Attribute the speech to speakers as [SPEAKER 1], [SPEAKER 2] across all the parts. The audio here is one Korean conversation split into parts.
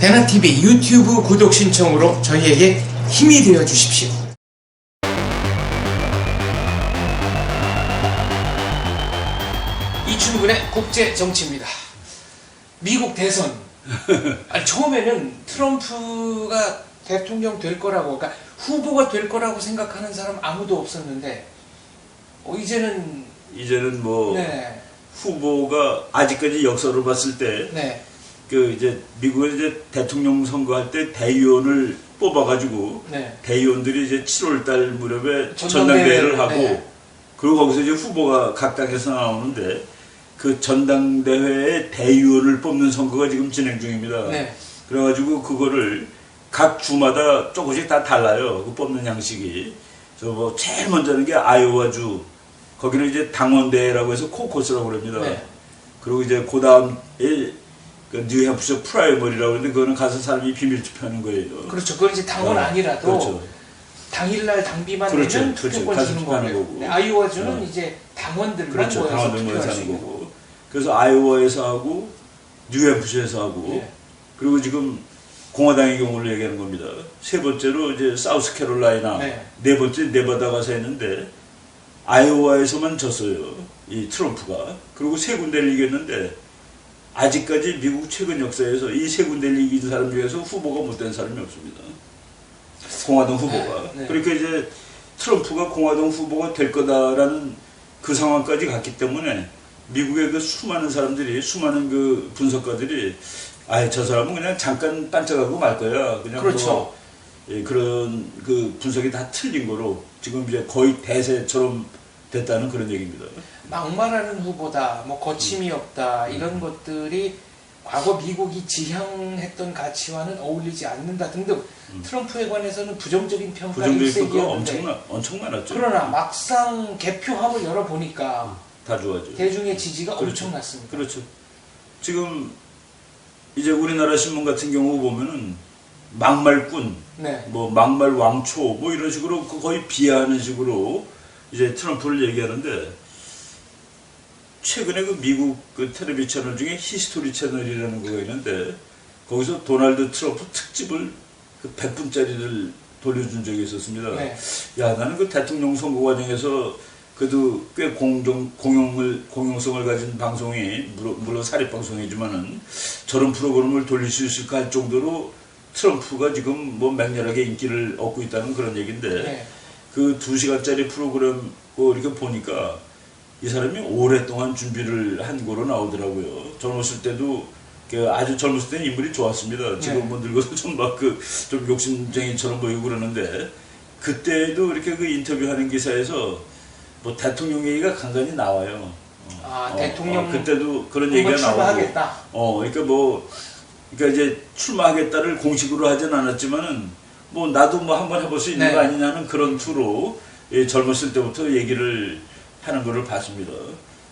[SPEAKER 1] 대나TV 유튜브 구독 신청으로 저희에게 힘이 되어 주십시오. 이춘근의 국제정치입니다. 미국 대선. 아니, 처음에는 트럼프가 대통령 될 거라고, 그러니까 후보가 될 거라고 생각하는 사람 아무도 없었는데, 이제는
[SPEAKER 2] 뭐
[SPEAKER 1] 네.
[SPEAKER 2] 후보가 아직까지 역사로 봤을 때
[SPEAKER 1] 네.
[SPEAKER 2] 그 이제 미국에 이제 대통령 선거할 때 대의원을 뽑아가지고
[SPEAKER 1] 네.
[SPEAKER 2] 대의원들이 이제 7월달 무렵에
[SPEAKER 1] 전당대회를
[SPEAKER 2] 전당대회를 하고
[SPEAKER 1] 네.
[SPEAKER 2] 그리고 거기서 이제 후보가 각 당에서 나오는데 그 전당대회에 대의원을 뽑는 선거가 지금 진행 중입니다.
[SPEAKER 1] 네.
[SPEAKER 2] 그래가지고 그거를 각 주마다 조금씩 다 달라요. 그 뽑는 양식이. 저 뭐 제일 먼저 하는 게 아이오와주. 거기는 이제 당원대회라고 해서 코커스라고 그럽니다.
[SPEAKER 1] 네.
[SPEAKER 2] 그리고 이제 그 다음에 그 뉴햄프셔 프라이머리라고 하는데 그거는 가서 사람이 비밀 투표하는 거예요.
[SPEAKER 1] 그렇죠. 그건 이제 당원 아니라도
[SPEAKER 2] 그렇죠.
[SPEAKER 1] 당일날 당비만
[SPEAKER 2] 그렇죠.
[SPEAKER 1] 내면
[SPEAKER 2] 그렇죠.
[SPEAKER 1] 투표권
[SPEAKER 2] 가서
[SPEAKER 1] 주는
[SPEAKER 2] 투표하는
[SPEAKER 1] 거고요.
[SPEAKER 2] 거고.
[SPEAKER 1] 네, 아이오와주는 이제 당원들만
[SPEAKER 2] 그렇죠.
[SPEAKER 1] 모여서
[SPEAKER 2] 당원들
[SPEAKER 1] 투표할
[SPEAKER 2] 모여서
[SPEAKER 1] 수
[SPEAKER 2] 하는
[SPEAKER 1] 있는
[SPEAKER 2] 거고. 그래서 아이오와에서 하고 뉴햄프셔에서 하고
[SPEAKER 1] 네.
[SPEAKER 2] 그리고 지금 공화당의 경우를 얘기하는 겁니다. 세 번째로 이제 사우스캐롤라이나, 네 번째 네바다 가서 했는데 아이오와에서만 졌어요. 이 트럼프가. 그리고 세 군데를 이겼는데 아직까지 미국 최근 역사에서 이 세 군데를 이긴 사람 중에서 후보가 못된 사람이 없습니다. 공화당 후보가.
[SPEAKER 1] 네, 네.
[SPEAKER 2] 그러니까 이제 트럼프가 공화당 후보가 될 거다라는 그 상황까지 갔기 때문에 미국의 그 수많은 사람들이, 수많은 그 분석가들이 아예 저 사람은 그냥 잠깐 반짝하고 말 거야. 그냥
[SPEAKER 1] 그렇죠.
[SPEAKER 2] 뭐 예, 그런 그 분석이 다 틀린 거로 지금 이제 거의 대세처럼 됐다는 그런 얘기입니다.
[SPEAKER 1] 막말하는 후보다, 뭐 거침이 없다, 이런 것들이 과거 미국이 지향했던 가치와는 어울리지 않는다 등등 트럼프에 관해서는 부정적인 평가가
[SPEAKER 2] 부정적인 평가가
[SPEAKER 1] 일색이었는데
[SPEAKER 2] 엄청 많았죠.
[SPEAKER 1] 그러나 막상 개표함을 열어보니까
[SPEAKER 2] 다 좋아져.
[SPEAKER 1] 대중의 지지가
[SPEAKER 2] 그렇죠.
[SPEAKER 1] 엄청났습니다.
[SPEAKER 2] 그렇죠. 지금 이제 우리나라 신문 같은 경우 보면은 막말꾼,
[SPEAKER 1] 네.
[SPEAKER 2] 뭐 막말 왕초, 뭐 이런 식으로 거의 비하하는 식으로 이제 트럼프를 얘기하는데 최근에 그 미국 그 텔레비 채널 중에 히스토리 채널이라는 거가 있는데 거기서 도널드 트럼프 특집을 그 100분짜리를 돌려준 적이 있었습니다.
[SPEAKER 1] 네.
[SPEAKER 2] 야, 나는 그 대통령 선거 과정에서 그래도 꽤 공용성을 가진 방송이, 물론 사립방송이지만은 저런 프로그램을 돌릴 수 있을까 할 정도로 트럼프가 지금 뭐 맹렬하게 인기를 얻고 있다는 그런 얘기인데
[SPEAKER 1] 네.
[SPEAKER 2] 그 2시간짜리 프로그램 이렇게 보니까 이 사람이 오랫동안 준비를 한 거로 나오더라고요. 젊었을 때도 아주 젊었을 때는 인물이 좋았습니다. 지금 뭐 늙어서 좀 막 좀 욕심쟁이처럼 보이고 그러는데 그때도 이렇게 그 인터뷰하는 기사에서 뭐 대통령 얘기가 간간히 나와요.
[SPEAKER 1] 대통령
[SPEAKER 2] 그때도 그런 얘기가
[SPEAKER 1] 출마하겠다.
[SPEAKER 2] 나오고. 그러니까 이제 출마하겠다를 공식으로 하진 않았지만은 뭐 나도 뭐 한번 해볼 수 있는 거 아니냐는 그런 투로 젊었을 때부터 얘기를 하는 거를 봤습니다.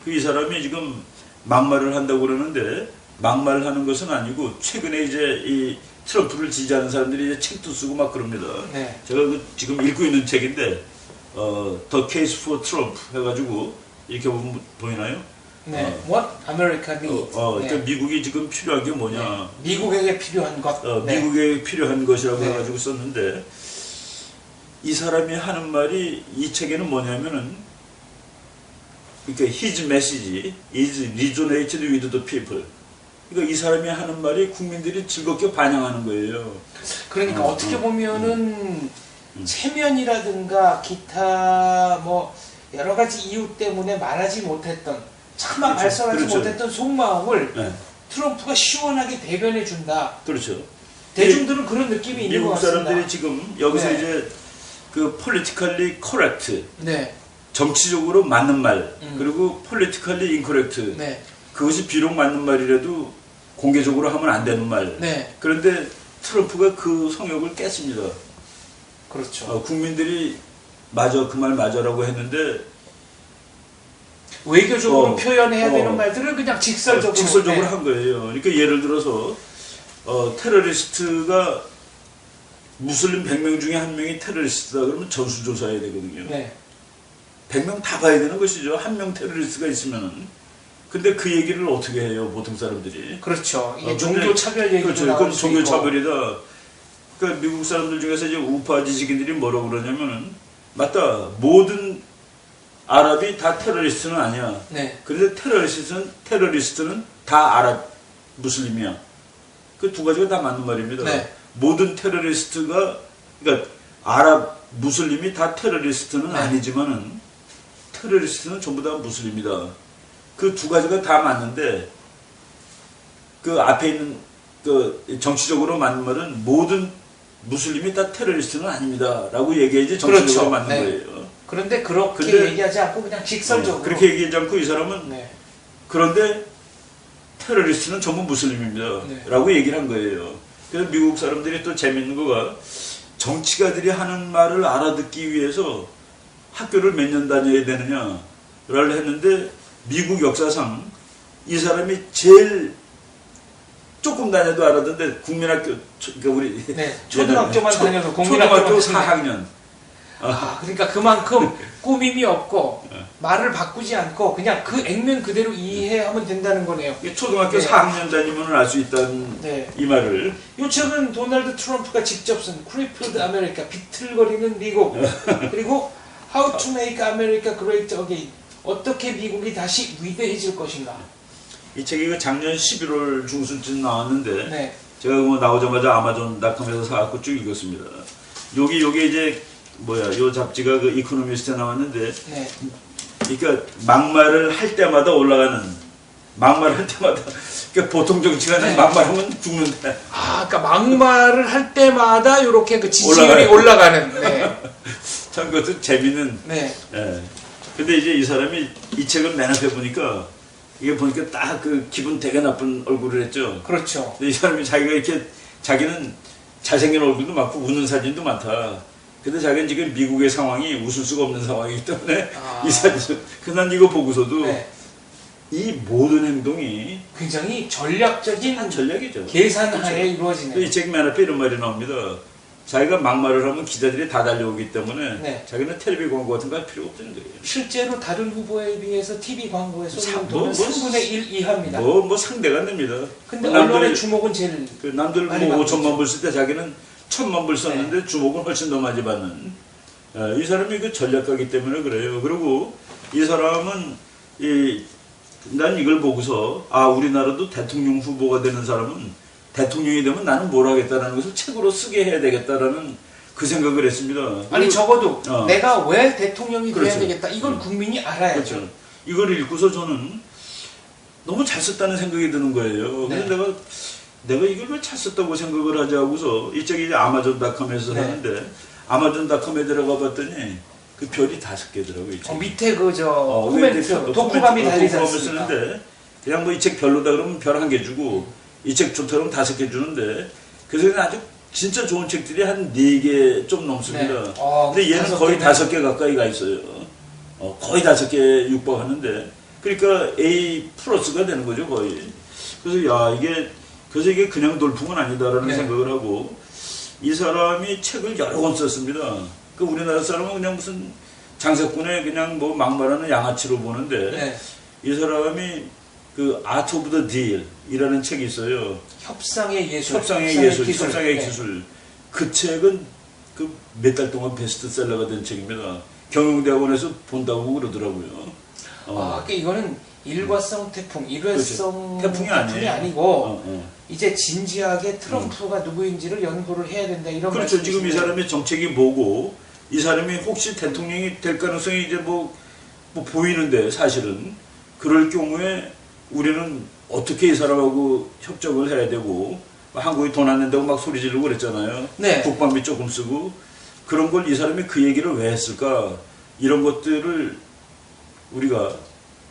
[SPEAKER 2] 이 사람이 지금 막말을 한다고 그러는데 막말을 하는 것은 아니고 최근에 이제 이 트럼프를 지지하는 사람들이 이제 책도 쓰고 막 그럽니다.
[SPEAKER 1] 네.
[SPEAKER 2] 제가 지금 읽고 있는 책인데 The Case for Trump 해가지고 이렇게 보면 보이나요?
[SPEAKER 1] 네. What America needs.
[SPEAKER 2] 그러니까 미국이 지금 필요한 게 뭐냐?
[SPEAKER 1] 네. 미국에게 필요한 것.
[SPEAKER 2] 미국에 필요한 것이라고 해가지고 썼는데 이 사람이 하는 말이 이 책에는 뭐냐면은 그러니까 his message is resonated with the people. 그러니까 이 사람이 하는 말이 국민들이 즐겁게 반영하는 거예요.
[SPEAKER 1] 그러니까 어떻게 보면은 체면이라든가 기타 뭐 여러 가지 이유 때문에 말하지 못했던 차마
[SPEAKER 2] 그렇죠.
[SPEAKER 1] 발설하지
[SPEAKER 2] 그렇죠.
[SPEAKER 1] 못했던 속마음을
[SPEAKER 2] 네.
[SPEAKER 1] 트럼프가 시원하게 대변해 준다.
[SPEAKER 2] 그렇죠.
[SPEAKER 1] 대중들은 그런 느낌이 있는 것
[SPEAKER 2] 미국
[SPEAKER 1] 같습니다.
[SPEAKER 2] 사람들이 지금 여기서
[SPEAKER 1] 네.
[SPEAKER 2] 이제 그 politically correct,
[SPEAKER 1] 네.
[SPEAKER 2] 정치적으로 맞는 말, 그리고 politically incorrect,
[SPEAKER 1] 네.
[SPEAKER 2] 그것이 비록 맞는 말이라도 공개적으로 하면 안 되는 말.
[SPEAKER 1] 네.
[SPEAKER 2] 그런데 트럼프가 그 성역을 깼습니다.
[SPEAKER 1] 그렇죠.
[SPEAKER 2] 국민들이 맞아, 그 말 맞아라고 했는데
[SPEAKER 1] 외교적으로 표현해야 되는 말들을 그냥 직설적으로
[SPEAKER 2] 한 거예요. 그러니까 예를 들어서 테러리스트가 무슬림 100명 중에 한 명이 테러리스트다 그러면 전수조사해야 되거든요.
[SPEAKER 1] 네.
[SPEAKER 2] 100명 다 봐야 되는 것이죠. 한 명 테러리스트가 있으면은 근데 그 얘기를 어떻게 해요, 보통 사람들이?
[SPEAKER 1] 그렇죠. 이게
[SPEAKER 2] 근데-
[SPEAKER 1] 종교 차별 얘기도
[SPEAKER 2] 그렇죠.
[SPEAKER 1] 나올
[SPEAKER 2] 그건
[SPEAKER 1] 수
[SPEAKER 2] 종교
[SPEAKER 1] 있고.
[SPEAKER 2] 차별이다. 그러니까 미국 사람들 중에서 이제 우파 지식인들이 뭐라고 그러냐면은, 맞다. 모든 아랍이 다 테러리스트는 아니야.
[SPEAKER 1] 네.
[SPEAKER 2] 그런데 테러리스트는 다 아랍 무슬림이야. 그 두 가지가 다 맞는 말입니다.
[SPEAKER 1] 네.
[SPEAKER 2] 모든 테러리스트가, 그러니까 아랍 무슬림이 다 테러리스트는
[SPEAKER 1] 네.
[SPEAKER 2] 아니지만은 테러리스트는 전부 다 무슬림이다. 그 두 가지가 다 맞는데 그 앞에 있는 그 정치적으로 맞는 말은 모든 무슬림이 다 테러리스트는 아닙니다라고 얘기해야지 정치적으로
[SPEAKER 1] 그렇죠.
[SPEAKER 2] 맞는
[SPEAKER 1] 네.
[SPEAKER 2] 거예요.
[SPEAKER 1] 그런데 그렇게
[SPEAKER 2] 근데-
[SPEAKER 1] 얘기하지 않고 그냥 직설적으로.
[SPEAKER 2] 그렇게 얘기하지 않고 이 사람은
[SPEAKER 1] 네.
[SPEAKER 2] 그런데 테러리스트는 전부 무슬림입니다.
[SPEAKER 1] 네.
[SPEAKER 2] 라고 얘기를 한 거예요. 그래서 미국 사람들이 또 재밌는 거가 정치가들이 하는 말을 알아듣기 위해서 학교를 몇 년 다녀야 되느냐를 했는데 미국 역사상 이 사람이 제일 조금 다녀도 알았는데 국민학교, 그러니까 우리
[SPEAKER 1] 네. 초등학교만 다녀도
[SPEAKER 2] 초등학교
[SPEAKER 1] 국민학교만
[SPEAKER 2] 4학년.
[SPEAKER 1] 아, 그러니까 그만큼 꾸밈이 없고 말을 바꾸지 않고 그냥 그 액면 그대로 이해하면 된다는 거네요.
[SPEAKER 2] 초등학교
[SPEAKER 1] 네.
[SPEAKER 2] 4학년 다니면 알 수 있다는
[SPEAKER 1] 네.
[SPEAKER 2] 이 말을.
[SPEAKER 1] 요 책은 도널드 트럼프가 직접 쓴 크리플드 아메리카, 비틀거리는 미국, 그리고 How to Make America Great Again, 어떻게 미국이 다시 위대해질 것인가.
[SPEAKER 2] 이 책이 그 작년 11월 중순쯤 나왔는데
[SPEAKER 1] 네.
[SPEAKER 2] 제가 뭐 나오자마자 아마존닷컴에서 사갖고 쭉 읽었습니다. 요게 이제 뭐야, 요 잡지가 그 이코노미스트에 나왔는데,
[SPEAKER 1] 네.
[SPEAKER 2] 그러니까 막말을 할 때마다 올라가는, 막말을 할 때마다, 그러니까 보통 정치가는
[SPEAKER 1] 네.
[SPEAKER 2] 막말하면 죽는데.
[SPEAKER 1] 아, 그러니까 막말을 할 때마다 이렇게 그 지지율이
[SPEAKER 2] 올라가요.
[SPEAKER 1] 올라가는. 네.
[SPEAKER 2] 참 그것도 재밌는.
[SPEAKER 1] 네.
[SPEAKER 2] 예. 근데 이제 이 사람이 이 책을 맨 앞에 보니까 이게 보니까 딱 그 기분 되게 나쁜 얼굴을 했죠.
[SPEAKER 1] 그렇죠.
[SPEAKER 2] 근데 이 사람이 자기가 이렇게 자기는 잘생긴 얼굴도 많고 웃는 사진도 많다. 근데 자기는 지금 미국의 상황이 웃을 수가 없는 상황이기 때문에
[SPEAKER 1] 아.
[SPEAKER 2] 이 사진. 그난 이거 보고서도
[SPEAKER 1] 네.
[SPEAKER 2] 이 모든 행동이
[SPEAKER 1] 굉장히 전략적인
[SPEAKER 2] 한 전략이죠.
[SPEAKER 1] 계산하에
[SPEAKER 2] 이
[SPEAKER 1] 이루어지네요.
[SPEAKER 2] 책 맨 앞에 이런 말이 나옵니다. 자기가 막말을 하면 기자들이 다 달려오기 때문에
[SPEAKER 1] 네.
[SPEAKER 2] 자기는 텔레비 광고 같은 거 할 필요 없다는 거예요.
[SPEAKER 1] 실제로 다른 후보에 비해서 TV 광고에 쏟는
[SPEAKER 2] 뭐,
[SPEAKER 1] 돈은 3분의 1 이하입니다.
[SPEAKER 2] 뭐 상대가 안 됩니다.
[SPEAKER 1] 근데
[SPEAKER 2] 남들이-
[SPEAKER 1] 언론의 주목은 제일
[SPEAKER 2] 그 남들
[SPEAKER 1] 많이
[SPEAKER 2] 뭐
[SPEAKER 1] 받고
[SPEAKER 2] 5천만 불 쓸 때 자기는 1,000만 불 썼는데 주목은 훨씬 더 많이 받는. 이 사람이 그 전략가기 때문에 그래요. 그리고 이 사람은 난 이걸 보고서 우리나라도 대통령 후보가 되는 사람은 대통령이 되면 나는 뭘 하겠다라는 것을 책으로 쓰게 해야 되겠다라는 그 생각을 했습니다.
[SPEAKER 1] 아니
[SPEAKER 2] 그리고-
[SPEAKER 1] 적어도
[SPEAKER 2] 어.
[SPEAKER 1] 내가 왜 대통령이 돼야
[SPEAKER 2] 그렇죠.
[SPEAKER 1] 되겠다. 이건 국민이 알아야죠.
[SPEAKER 2] 그렇죠. 이걸 읽고서 저는 너무 잘 썼다는 생각이 드는 거예요.
[SPEAKER 1] 네.
[SPEAKER 2] 근데 내가 이걸 왜 잘 썼다고 생각을 하지 하고서 이 책이 이제 아마존닷컴에서
[SPEAKER 1] 네.
[SPEAKER 2] 샀는데 아마존닷컴에 들어가 봤더니 그 별이 5개더라고요. 이 책.
[SPEAKER 1] 밑에 코멘트, 독후감이 달리지 않습니까?
[SPEAKER 2] 쓰는데 그냥 뭐 이 책 별로다 그러면 별 1개 주고 이 책 좋다 그러면 5개 주는데 그래서 그냥 아주 진짜 좋은 책들이 한 4개 좀 넘습니다.
[SPEAKER 1] 네.
[SPEAKER 2] 근데 얘는
[SPEAKER 1] 5
[SPEAKER 2] 거의
[SPEAKER 1] 개면-
[SPEAKER 2] 5개 가까이가 있어요. 거의 5개 육박하는데 그러니까 A 플러스가 되는 거죠 거의. 그래서 이게 그냥 돌풍은 아니다라는
[SPEAKER 1] 네.
[SPEAKER 2] 생각을 하고 이 사람이 책을 여러 권 썼습니다. 그 우리나라 사람은 그냥 무슨 장사꾼의 그냥 뭐 막말하는 양아치로 보는데
[SPEAKER 1] 네.
[SPEAKER 2] 이 사람이 그 아트 오브 더 딜이라는 책이 있어요.
[SPEAKER 1] 협상의 예술,
[SPEAKER 2] 협상의 예술,
[SPEAKER 1] 기술.
[SPEAKER 2] 협상의
[SPEAKER 1] 네.
[SPEAKER 2] 기술. 그 책은 그 몇 달 동안 베스트셀러가 된 책입니다. 경영대학원에서 본다고 그러더라고요.
[SPEAKER 1] 그러니까 이거는 일과성 태풍, 일회성
[SPEAKER 2] 그렇죠. 태풍이 아니에요.
[SPEAKER 1] 아니고 이제 진지하게 트럼프가 누구인지를 연구를 해야 된다 이런
[SPEAKER 2] 그렇죠. 지금 이
[SPEAKER 1] 말씀이신데.
[SPEAKER 2] 사람의 정책이 뭐고 이 사람이 혹시 대통령이 될 가능성이 이제 뭐 보이는데 사실은 그럴 경우에 우리는 어떻게 이 사람하고 협정을 해야 되고 한국이 돈 안 낸다고 막 소리 지르고 그랬잖아요.
[SPEAKER 1] 네.
[SPEAKER 2] 국방비 조금 쓰고 그런 걸 이 사람이 그 얘기를 왜 했을까 이런 것들을 우리가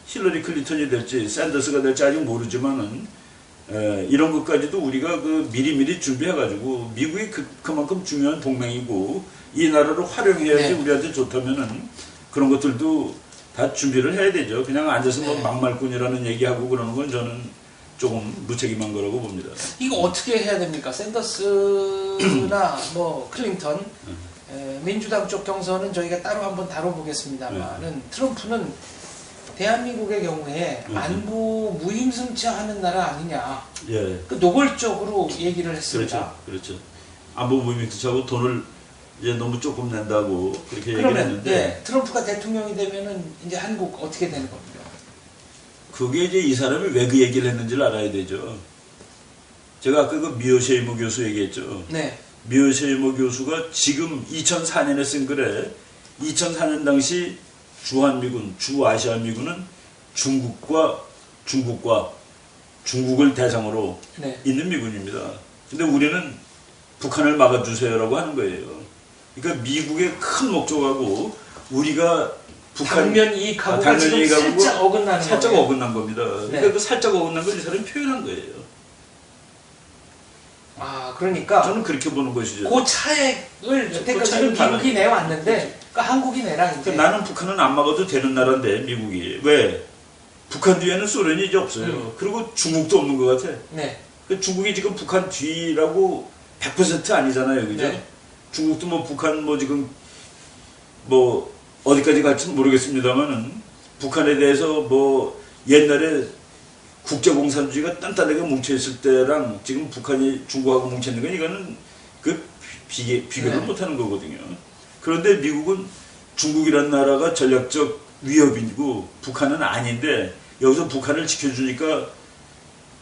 [SPEAKER 2] 힐러리 클린턴이 될지 샌더스가 될지 아직 모르지만은 이런 것까지도 우리가 그 미리미리 준비해가지고 미국이 그만큼 중요한 동맹이고 이 나라를 활용해야지
[SPEAKER 1] 네.
[SPEAKER 2] 우리한테 좋다면은 그런 것들도 다 준비를 해야 되죠. 그냥 앉아서 뭐
[SPEAKER 1] 네.
[SPEAKER 2] 막말꾼이라는 얘기하고 그러는 건 저는 조금 무책임한 거라고 봅니다.
[SPEAKER 1] 이거 어떻게 해야 됩니까? 샌더스나 뭐 클린턴 민주당 쪽 경선은 저희가 따로 한번 다뤄보겠습니다만은 트럼프는 대한민국의 경우에 안보 무임승차하는 나라 아니냐.
[SPEAKER 2] 예.
[SPEAKER 1] 그 노골적으로 얘기를 했습니다.
[SPEAKER 2] 그렇죠. 안보 무임승차하고 돈을 이제 너무 조금 낸다고 그렇게 얘기를
[SPEAKER 1] 그러면
[SPEAKER 2] 했는데
[SPEAKER 1] 예, 트럼프가 대통령이 되면은 이제 한국 어떻게 되는 겁니까?
[SPEAKER 2] 그게 이제 이 사람이 왜 그 얘기를 했는지를 알아야 되죠. 제가 아까 그 미오셰이모 교수 얘기했죠.
[SPEAKER 1] 네.
[SPEAKER 2] 미오셰이모 교수가 지금 2004년에 쓴 글에 2004년 당시 주한미군, 주아시아미군은 중국을 대상으로
[SPEAKER 1] 네.
[SPEAKER 2] 있는 미군입니다. 근데 우리는 북한을 막아주세요라고 하는 거예요. 그러니까 미국의 큰 목적하고 우리가
[SPEAKER 1] 당면 이익하고가
[SPEAKER 2] 당면
[SPEAKER 1] 지금
[SPEAKER 2] 이익하고
[SPEAKER 1] 살짝 어긋나는
[SPEAKER 2] 살짝
[SPEAKER 1] 거예요.
[SPEAKER 2] 어긋난 겁니다. 그러니까
[SPEAKER 1] 네.
[SPEAKER 2] 그 살짝 어긋난 걸 이 사람이 표현한 거예요.
[SPEAKER 1] 아, 그러니까
[SPEAKER 2] 저는 그렇게 보는 것이죠.
[SPEAKER 1] 그 차액을 여태까지는
[SPEAKER 2] 차액은
[SPEAKER 1] 미국이 내왔는데 그러니까 한국이 내라 이제.
[SPEAKER 2] 그러니까 나는 북한은 안 막아도 되는 나라인데 미국이 왜? 북한 뒤에는 소련이 이제 없어요. 그리고 중국도 없는 것 같아.
[SPEAKER 1] 네.
[SPEAKER 2] 그 중국이 지금 북한 뒤라고 100% 아니잖아요, 그죠?
[SPEAKER 1] 네.
[SPEAKER 2] 중국도 뭐 북한 뭐 지금 뭐 어디까지 갈지는 모르겠습니다만은 북한에 대해서 뭐 옛날에 국제공산주의가 단단하게 뭉쳐있을 때랑 지금 북한이 중국하고 뭉쳐있는 건 이거는 그 비교를
[SPEAKER 1] 네.
[SPEAKER 2] 못하는 거거든요. 그런데 미국은 중국이라는 나라가 전략적 위협이고 북한은 아닌데 여기서 북한을 지켜주니까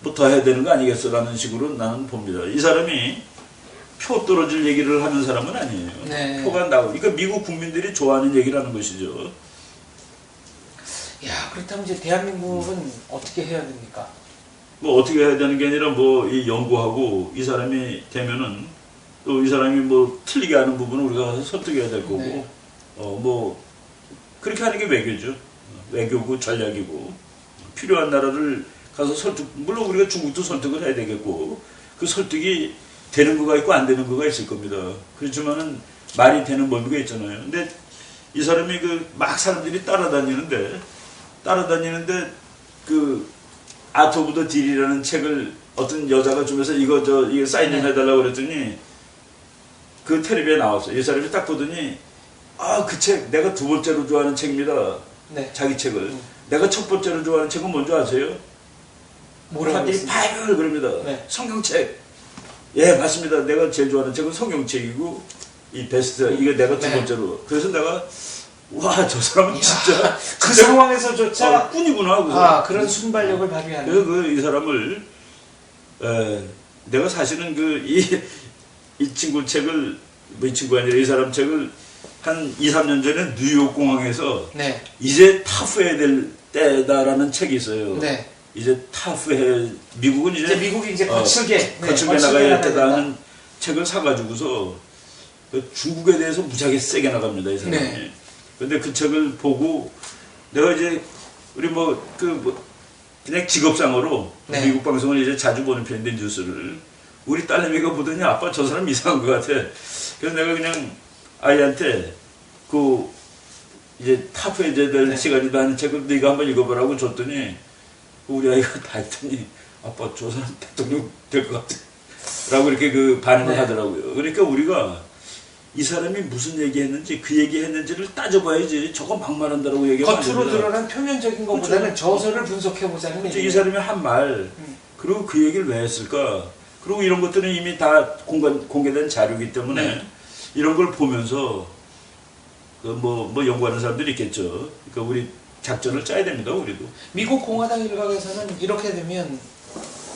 [SPEAKER 2] 뭐 더 해야 되는 거 아니겠어라는 식으로 나는 봅니다. 이 사람이 표 떨어질 얘기를 하는 사람은 아니에요.
[SPEAKER 1] 네.
[SPEAKER 2] 표가 나오고 그러니까 미국 국민들이 좋아하는 얘기를 하는 것이죠.
[SPEAKER 1] 야, 그렇다면 이제 대한민국은 어떻게 해야 됩니까?
[SPEAKER 2] 뭐 어떻게 해야 되는 게 아니라 뭐 이 연구하고 이 사람이 되면은 또 이 사람이 뭐 틀리게 하는 부분은 우리가 가서 설득해야 될 거고
[SPEAKER 1] 네.
[SPEAKER 2] 뭐 그렇게 하는 게 외교죠. 외교고 전략이고 필요한 나라를 가서 설득 물론 우리가 중국도 설득을 해야 되겠고 그 설득이 되는 거가 있고 안 되는 거가 있을 겁니다. 그렇지만은 말이 되는 범위가 있잖아요. 근데 이 사람이 그 막 사람들이 따라다니는데 그 아트 오브 더 딜이라는 책을 어떤 여자가 주면서 이거 사인 좀 해달라고 그랬더니 그 텔레비에 나왔어요. 이 사람이 딱 보더니 아, 그 책 내가 두 번째로 좋아하는 책입니다.
[SPEAKER 1] 네.
[SPEAKER 2] 자기 책을. 내가 첫 번째로 좋아하는 책은 뭔지 아세요?
[SPEAKER 1] 뭐라고
[SPEAKER 2] 사람들이
[SPEAKER 1] 했습니까?
[SPEAKER 2] 바이블 그럽니다.
[SPEAKER 1] 네.
[SPEAKER 2] 성경책. 예, 맞습니다. 내가 제일 좋아하는 책은 성경책이고 이 베스트 이게 내가 두
[SPEAKER 1] 네.
[SPEAKER 2] 번째로. 그래서 내가 와, 저 사람은
[SPEAKER 1] 이야,
[SPEAKER 2] 진짜
[SPEAKER 1] 그 상황에서조차
[SPEAKER 2] 꾼이구나 하고.
[SPEAKER 1] 그런 순발력을 발휘하는.
[SPEAKER 2] 그래서 이 사람을 내가 사실은 이 친구 책을 뭐 이 친구가 아니라 이 사람 책을 한 2, 3년 전에 뉴욕 공항에서
[SPEAKER 1] 네.
[SPEAKER 2] 이제 타프해야 될 때다라는 책이 있어요.
[SPEAKER 1] 네.
[SPEAKER 2] 이제 타프해 미국은
[SPEAKER 1] 이제 미국이 이제 거칠게
[SPEAKER 2] 거칠게 나가야 할 때다 하는 책을 사가지고서 그 중국에 대해서 무지하게 세게 나갑니다 이 사람이.
[SPEAKER 1] 네.
[SPEAKER 2] 근데 그 책을 보고 내가 이제 우리 그냥 직업상으로
[SPEAKER 1] 네.
[SPEAKER 2] 미국 방송을 이제 자주 보는 편인데 뉴스를 우리 딸내미가 보더니 아빠 저 사람 이상한 것 같아. 그래서 내가 그냥 아이한테 이제 타프해야 될
[SPEAKER 1] 네.
[SPEAKER 2] 시간이다 하는 책을 네가 한번 읽어보라고 줬더니 우리 아이가 다 했더니 아빠 저 사람 대통령 될 것 같아 라고 이렇게 그 반응을
[SPEAKER 1] 네.
[SPEAKER 2] 하더라고요. 그러니까 우리가 이 사람이 무슨 얘기했는지 그 얘기했는지를 따져봐야지 저거 막말한다라고 얘기하면 안
[SPEAKER 1] 겉으로
[SPEAKER 2] 됩니다.
[SPEAKER 1] 드러난 표면적인 것보다는 저서를 분석해보자는
[SPEAKER 2] 그렇죠. 이
[SPEAKER 1] 얘기예요.
[SPEAKER 2] 사람이 한 말 그리고 그 얘기를 왜 했을까 그리고 이런 것들은 이미 다 공개된 자료이기 때문에
[SPEAKER 1] 네.
[SPEAKER 2] 이런 걸 보면서 뭐 연구하는 사람들이 있겠죠. 그러니까 우리 작전을 짜야 됩니다. 우리도.
[SPEAKER 1] 미국 공화당 일각에서는 이렇게 되면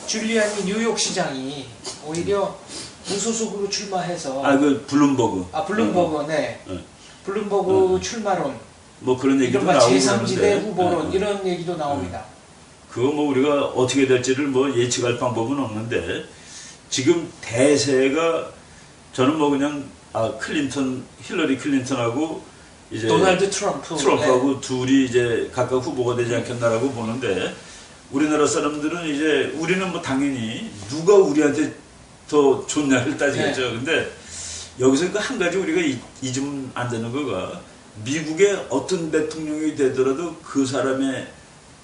[SPEAKER 1] 줄리안이 뉴욕 시장이 오히려 무소속으로 출마해서
[SPEAKER 2] 블룸버그.
[SPEAKER 1] 블룸버그 네.
[SPEAKER 2] 네.
[SPEAKER 1] 블룸버그 출마론
[SPEAKER 2] 뭐 그런 얘기도
[SPEAKER 1] 이른바
[SPEAKER 2] 나오고
[SPEAKER 1] 제3지대
[SPEAKER 2] 그러는데,
[SPEAKER 1] 후보론 이런 얘기도 나옵니다.
[SPEAKER 2] 그거 뭐 우리가 어떻게 될지를 뭐 예측할 방법은 없는데 지금 대세가 저는 뭐 그냥 힐러리 클린턴하고 이제
[SPEAKER 1] 도널드 트럼프하고
[SPEAKER 2] 둘이 이제 각각 후보가 되지 않겠나라고 보는데 우리나라 사람들은 이제 우리는 뭐 당연히 누가 우리한테 더 좋냐를 따지겠죠. 근데 여기서 그 한 가지 우리가 잊으면 안 되는 거가 미국의 어떤 대통령이 되더라도 그 사람의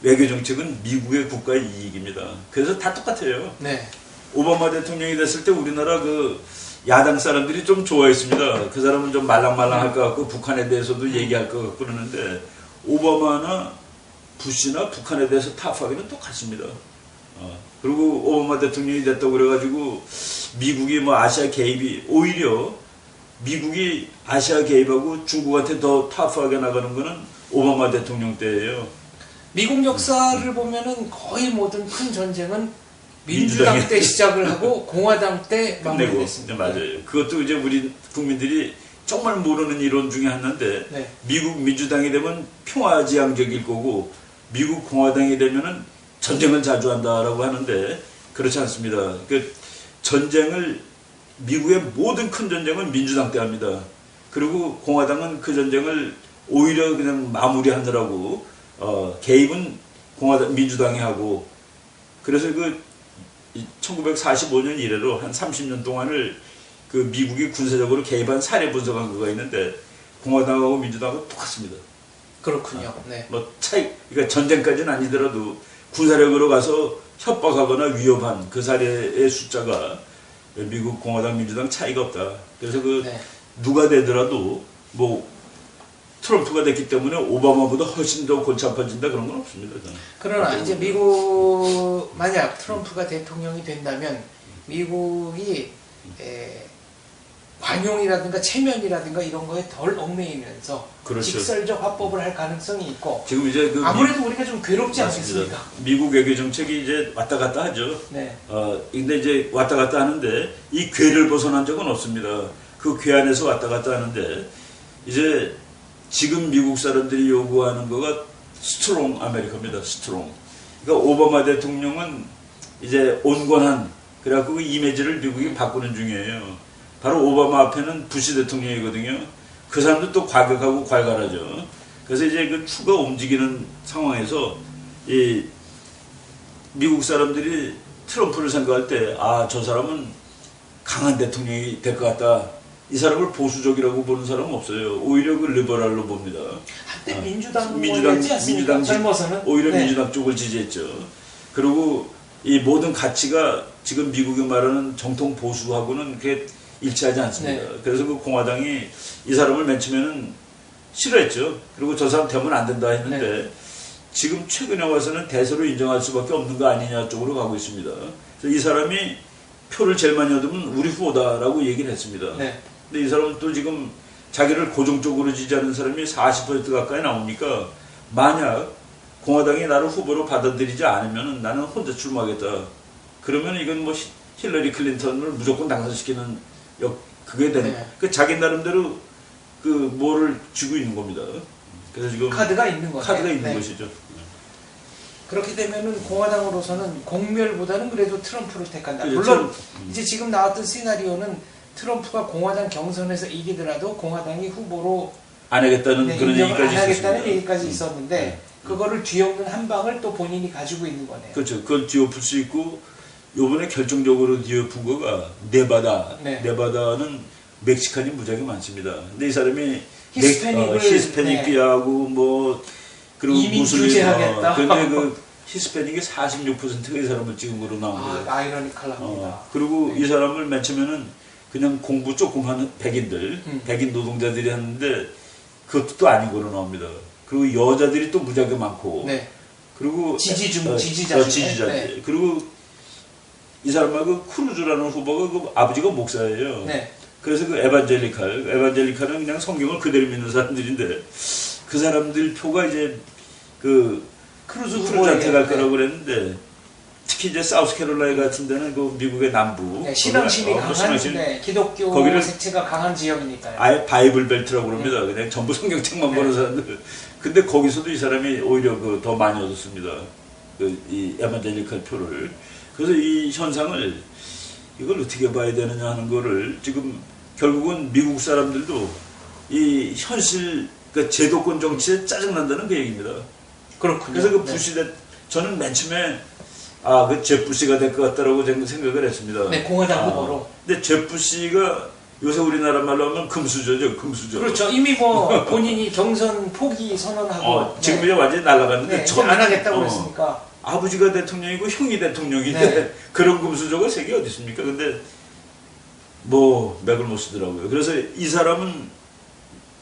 [SPEAKER 2] 외교 정책은 미국의 국가의 이익입니다. 그래서 다 똑같아요.
[SPEAKER 1] 네.
[SPEAKER 2] 오바마 대통령이 됐을 때 우리나라 야당 사람들이 좀 좋아했습니다. 그 사람은 좀 말랑말랑할 것 같고 북한에 대해서도 얘기할 것 같고 그러는데 오바마나 부시나 북한에 대해서 타파하기는 똑같습니다. 그리고 오바마 대통령이 됐다고 그래가지고 미국이 뭐 아시아 개입이 오히려 미국이 아시아 개입하고 중국한테 더 타파하게 나가는 거는 오바마 대통령 때예요.
[SPEAKER 1] 미국 역사를 보면은 거의 모든 큰 전쟁은 민주당 때 시작을 하고 공화당 때 마무리됐습니다.
[SPEAKER 2] 네, 맞아요. 그것도 이제 우리 국민들이 정말 모르는 이론 중에 하나인데
[SPEAKER 1] 네.
[SPEAKER 2] 미국 민주당이 되면 평화지향적일 거고 미국 공화당이 되면은 전쟁을 자주 한다라고 하는데 그렇지 않습니다. 그 전쟁을 미국의 모든 큰 전쟁은 민주당 때 합니다. 그리고 공화당은 그 전쟁을 오히려 그냥 마무리하느라고 개입은 민주당이 하고 그래서 그 1945년 이래로 한 30년 동안을 그 미국이 군사적으로 개입한 사례 분석한 거가 있는데 공화당하고 민주당하고 똑같습니다.
[SPEAKER 1] 그렇군요. 네.
[SPEAKER 2] 뭐 차이, 그러니까 전쟁까지는 아니더라도 군사력으로 가서 협박하거나 위협한 그 사례의 숫자가 미국 공화당 민주당 차이가 없다. 그래서 그
[SPEAKER 1] 네.
[SPEAKER 2] 누가 되더라도 뭐 트럼프가 됐기 때문에 오바마보다 훨씬 더 골치 아파진다 그런 건 없습니다. 저는.
[SPEAKER 1] 그러나 이제 미국 만약 트럼프가 대통령이 된다면 미국이 관용이라든가 체면이라든가 이런 거에 덜 얽매이면서
[SPEAKER 2] 그렇죠.
[SPEAKER 1] 직설적 화법을 할 가능성이 있고
[SPEAKER 2] 지금 이제 그
[SPEAKER 1] 아무래도 우리가 좀 괴롭지
[SPEAKER 2] 맞습니다.
[SPEAKER 1] 않겠습니까?
[SPEAKER 2] 미국 외교 정책이 이제 왔다 갔다 하죠.
[SPEAKER 1] 네.
[SPEAKER 2] 근데 이제 왔다 갔다 하는데 이 궤를 벗어난 적은 없습니다. 그 궤 안에서 왔다 갔다 하는데 이제 지금 미국 사람들이 요구하는 거가 스트롱 아메리카입니다. 스트롱. 그러니까 오바마 대통령은 이제 온건한 그래갖고 그 이미지를 미국이 바꾸는 중이에요. 바로 오바마 앞에는 부시 대통령이거든요. 그 사람도 또 과격하고 괄괄하죠. 그래서 이제 그 추가 움직이는 상황에서 이 미국 사람들이 트럼프를 생각할 때, 아, 저 사람은 강한 대통령이 될 것 같다. 이 사람을 보수적이라고 보는 사람은 없어요. 오히려 그 리버럴로 봅니다.
[SPEAKER 1] 한때 민주당 젊어서는
[SPEAKER 2] 오히려
[SPEAKER 1] 네.
[SPEAKER 2] 민주당 쪽을 지지했죠. 그리고 이 모든 가치가 지금 미국이 말하는 정통 보수하고는 그게 일치하지 않습니다.
[SPEAKER 1] 네.
[SPEAKER 2] 그래서 그 공화당이 이 사람을 맨 처음에는 싫어했죠. 그리고 저 사람 되면 안 된다 했는데
[SPEAKER 1] 네.
[SPEAKER 2] 지금 최근에 와서는 대세로 인정할 수밖에 없는 거 아니냐 쪽으로 가고 있습니다. 그래서 이 사람이 표를 제일 많이 얻으면 우리 후보다라고 얘기를 했습니다.
[SPEAKER 1] 네.
[SPEAKER 2] 근데 이 사람은 또 지금 자기를 고정적으로 지지하는 사람이 40% 가까이 나오니까 만약 공화당이 나를 후보로 받아들이지 않으면 나는 혼자 출마하겠다. 그러면 이건 뭐 힐러리 클린턴을 무조건 당선시키는 그게 되는.
[SPEAKER 1] 네.
[SPEAKER 2] 그 자기 나름대로 그 뭐를 쥐고 있는 겁니다. 그래서 지금
[SPEAKER 1] 카드가 있는 거죠.
[SPEAKER 2] 카드가 있는
[SPEAKER 1] 네.
[SPEAKER 2] 것이죠.
[SPEAKER 1] 그렇게 되면은 공화당으로서는 공멸보다는 그래도 트럼프를 택한다.
[SPEAKER 2] 그렇죠.
[SPEAKER 1] 물론 이제 지금 나왔던 시나리오는 트럼프가 공화당 경선에서 이기더라도 공화당이 후보로
[SPEAKER 2] 안 하겠다는
[SPEAKER 1] 네,
[SPEAKER 2] 그런
[SPEAKER 1] 인정을 안
[SPEAKER 2] 얘기까지
[SPEAKER 1] 하겠다는
[SPEAKER 2] 있었습니다.
[SPEAKER 1] 얘기까지 있었는데 그거를 뒤엎는 한 방을 또 본인이 가지고 있는 거네요.
[SPEAKER 2] 그렇죠. 그걸 뒤엎을 수 있고 요번에 결정적으로 뒤엎은 거가 네바다.
[SPEAKER 1] 네.
[SPEAKER 2] 네바다는 멕시칸이 무지하게 많습니다. 근데 이 사람이
[SPEAKER 1] 히스패닉을
[SPEAKER 2] 히스패닉하고 뭐 그리고
[SPEAKER 1] 이민
[SPEAKER 2] 무슬림
[SPEAKER 1] 규제하겠다.
[SPEAKER 2] 근데 그 히스패닉이 46%가 이 사람을 찍은 거로 나온 거예요.
[SPEAKER 1] 아이러니컬합니다.
[SPEAKER 2] 그리고
[SPEAKER 1] 네.
[SPEAKER 2] 이 사람을 맨 처음에는 그냥 공부 조금 하는 백인들, 백인 노동자들이 하는데 그것도 또 아니고로 나옵니다. 그리고 여자들이 또 무지하게 많고
[SPEAKER 1] 네.
[SPEAKER 2] 그리고
[SPEAKER 1] 지지자 중에. 네.
[SPEAKER 2] 그리고 이 사람하고 크루즈라는 후보가 그 아버지가 목사예요.
[SPEAKER 1] 네.
[SPEAKER 2] 그래서 그 에반젤리칼은 그냥 성경을 그대로 믿는 사람들인데 그 사람들 표가 이제 그 크루즈한테 갈 거라고 그랬는데 특히 이제 사우스캐롤라이나 같은 데는 그 미국의 남부
[SPEAKER 1] 네, 신앙심이 강한
[SPEAKER 2] 신앙심,
[SPEAKER 1] 네, 기독교
[SPEAKER 2] 거기를
[SPEAKER 1] 색채가 강한 지역이니까요.
[SPEAKER 2] 아예 바이블 벨트라고 그럽니다. 그냥 전부 성경책만 보는 사람들. 근데 거기서도 이 사람이 오히려 그 더 많이 얻었습니다. 이 에반젤리칼 표를. 그래서 이 현상을 이걸 어떻게 봐야 되느냐 하는 거를 지금 결국은 미국 사람들도 이 현실 그 제도권 정치에 짜증난다는 그 얘기입니다.
[SPEAKER 1] 그렇군요.
[SPEAKER 2] 그래서 그 부시 저는 맨 처음에 그 제 부시가 될 것 같다라고 생각을 했습니다.
[SPEAKER 1] 네, 공화당 후보로.
[SPEAKER 2] 근데 제 부시가 요새 우리나라 말로 하면 금수저죠, 금수저.
[SPEAKER 1] 그렇죠. 이미 뭐 본인이 경선 포기 선언하고
[SPEAKER 2] 지금 이제 완전히 날아갔는데
[SPEAKER 1] 네,
[SPEAKER 2] 처음에
[SPEAKER 1] 안 하겠다고 그랬으니까.
[SPEAKER 2] 아버지가 대통령이고 형이 대통령인데
[SPEAKER 1] 네.
[SPEAKER 2] 그런 금수저가 세계 어디 있습니까? 근데 뭐 맥을 못 쓰더라고요. 그래서 이 사람은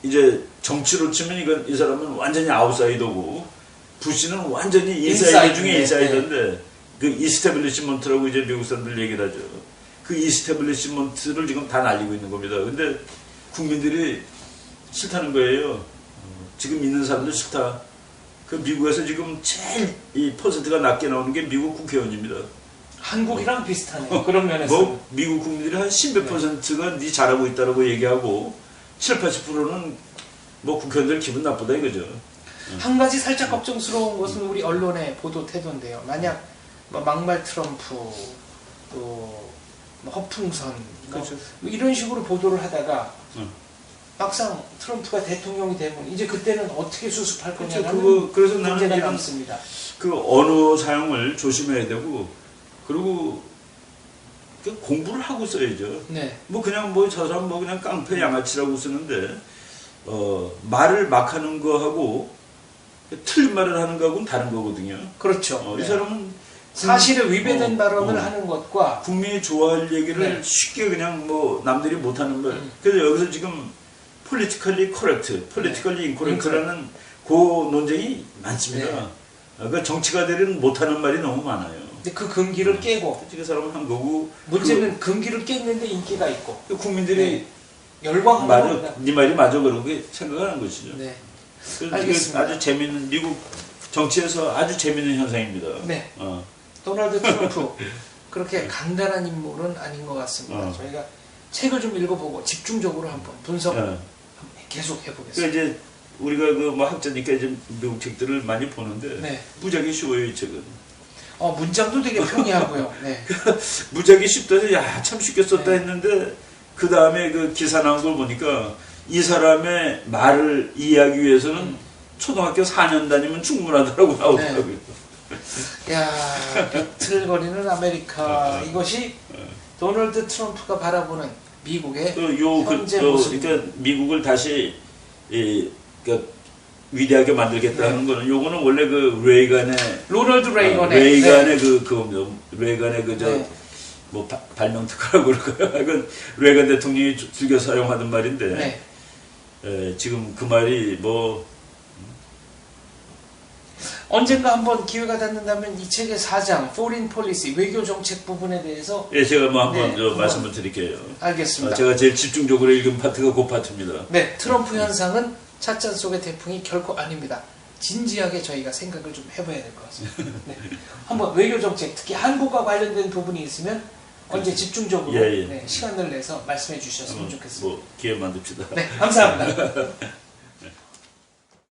[SPEAKER 2] 이제 정치로 치면 이 사람은 완전히 아웃사이더고 부시는 완전히 인사이드
[SPEAKER 1] 인사이드,
[SPEAKER 2] 중에
[SPEAKER 1] 네,
[SPEAKER 2] 인사이드인데 그 이스태블리시먼트라고 이제 미국 사람들 얘기를 하죠. 그 이스태블리시먼트를 지금 다 날리고 있는 겁니다. 근데 국민들이 싫다는 거예요. 지금 있는 사람들 싫다. 그 미국에서 지금 제일 이 퍼센트가 낮게 나오는 게 미국 국회의원입니다.
[SPEAKER 1] 한국이랑 비슷하네요. 그런 면에서.
[SPEAKER 2] 뭐 미국 국민들이 한 10몇 퍼센트가 네 잘하고 있다라고 얘기하고 7, 80%는 뭐 국회의원들 기분 나쁘다 이거죠.
[SPEAKER 1] 한 가지 살짝 걱정스러운 것은 우리 언론의 보도 태도인데요. 만약 뭐 막말 트럼프 또뭐 허풍선
[SPEAKER 2] 그렇죠.
[SPEAKER 1] 뭐 이런 식으로 보도를 하다가
[SPEAKER 2] 응.
[SPEAKER 1] 막상 트럼프가 대통령이 되면 이제 그때는 어떻게 수습할
[SPEAKER 2] 그렇죠.
[SPEAKER 1] 거냐는
[SPEAKER 2] 그래서 나는
[SPEAKER 1] 문제가
[SPEAKER 2] 이런
[SPEAKER 1] 남습니다.
[SPEAKER 2] 그 언어 사용을 조심해야 되고 그리고 그 공부를 하고 써야죠.
[SPEAKER 1] 네,
[SPEAKER 2] 뭐 그냥 뭐 저 사람 뭐 그냥 깡패 양아치라고 쓰는데 말을 막 하는 거하고 틀린 말을 하는 거하고는 다른 거거든요.
[SPEAKER 1] 그렇죠.
[SPEAKER 2] 이
[SPEAKER 1] 네.
[SPEAKER 2] 사람은
[SPEAKER 1] 사실에 위배된 발언을 하는 것과
[SPEAKER 2] 국민이 좋아할 얘기를
[SPEAKER 1] 네.
[SPEAKER 2] 쉽게 그냥 뭐 남들이 못하는 말. 그래서 여기서 지금 politically correct, politically incorrect라는 그 논쟁이 많습니다.
[SPEAKER 1] 네.
[SPEAKER 2] 그러니까 정치가들은 못하는 말이 너무 많아요.
[SPEAKER 1] 근데 그 금기를 깨고
[SPEAKER 2] 그 사람은 한 거고
[SPEAKER 1] 문제는 금기를 깼는데 인기가 있고
[SPEAKER 2] 그 국민들이
[SPEAKER 1] 열광하는
[SPEAKER 2] 맞아,
[SPEAKER 1] 겁니다.
[SPEAKER 2] 네 말이 맞아 그렇게 생각하는 것이죠.
[SPEAKER 1] 네,
[SPEAKER 2] 그래서
[SPEAKER 1] 알겠습니다.
[SPEAKER 2] 아주 재밌는 미국 정치에서 아주 재밌는 현상입니다.
[SPEAKER 1] 네. 도널드 트럼프 그렇게 간단한 인물은 아닌 것 같습니다. 저희가 책을 좀 읽어보고 집중적으로 한번 분석 계속 해보겠습니다.
[SPEAKER 2] 그러니까 이제 우리가 그 뭐 학자니까 이제 미국 책들을 많이 보는데
[SPEAKER 1] 네.
[SPEAKER 2] 무지하게 쉬워요 이 책은.
[SPEAKER 1] 문장도 되게 평이하고요. 네.
[SPEAKER 2] 무지하게 쉽다 해서 야참 쉽게 썼다
[SPEAKER 1] 네.
[SPEAKER 2] 했는데 그 다음에 그 기사 나온 걸 보니까 이 사람의 말을 이해하기 위해서는 초등학교 4년 다니면 충분하더라고 나오더라고요.
[SPEAKER 1] 야, 비틀거리는 아메리카. 이것이 도널드 트럼프가 바라보는 미국의 현재 모습.
[SPEAKER 2] 그러니까 미국을 다시 그러니까 위대하게 만들겠다는 거는 요거는 원래 그 레이간의
[SPEAKER 1] 로널드 레이건의
[SPEAKER 2] 레이간의 그겁니다. 레이간의
[SPEAKER 1] 네.
[SPEAKER 2] 뭐 발명 특허라고 그럴까요? 이건 레이간 대통령이 즐겨 사용하던 말인데
[SPEAKER 1] 네.
[SPEAKER 2] 지금 그 말이 뭐
[SPEAKER 1] 언젠가 한번 기회가 닿는다면 이 책의 4장 Foreign Policy 외교 정책 부분에 대해서
[SPEAKER 2] 제가 뭐 한번
[SPEAKER 1] 네,
[SPEAKER 2] 말씀을 드릴게요.
[SPEAKER 1] 알겠습니다.
[SPEAKER 2] 제가 제일 집중적으로 읽은 파트가 그 파트입니다.
[SPEAKER 1] 네, 트럼프 현상은 찻잔 속의 태풍이 결코 아닙니다. 진지하게 저희가 생각을 좀 해봐야 될 것 같습니다. 네. 한번 외교 정책, 특히 한국과 관련된 부분이 있으면 언제 집중적으로
[SPEAKER 2] 예.
[SPEAKER 1] 네, 시간을 내서 말씀해 주셨으면 좋겠습니다.
[SPEAKER 2] 뭐 기회 만듭시다.
[SPEAKER 1] 네, 감사합니다.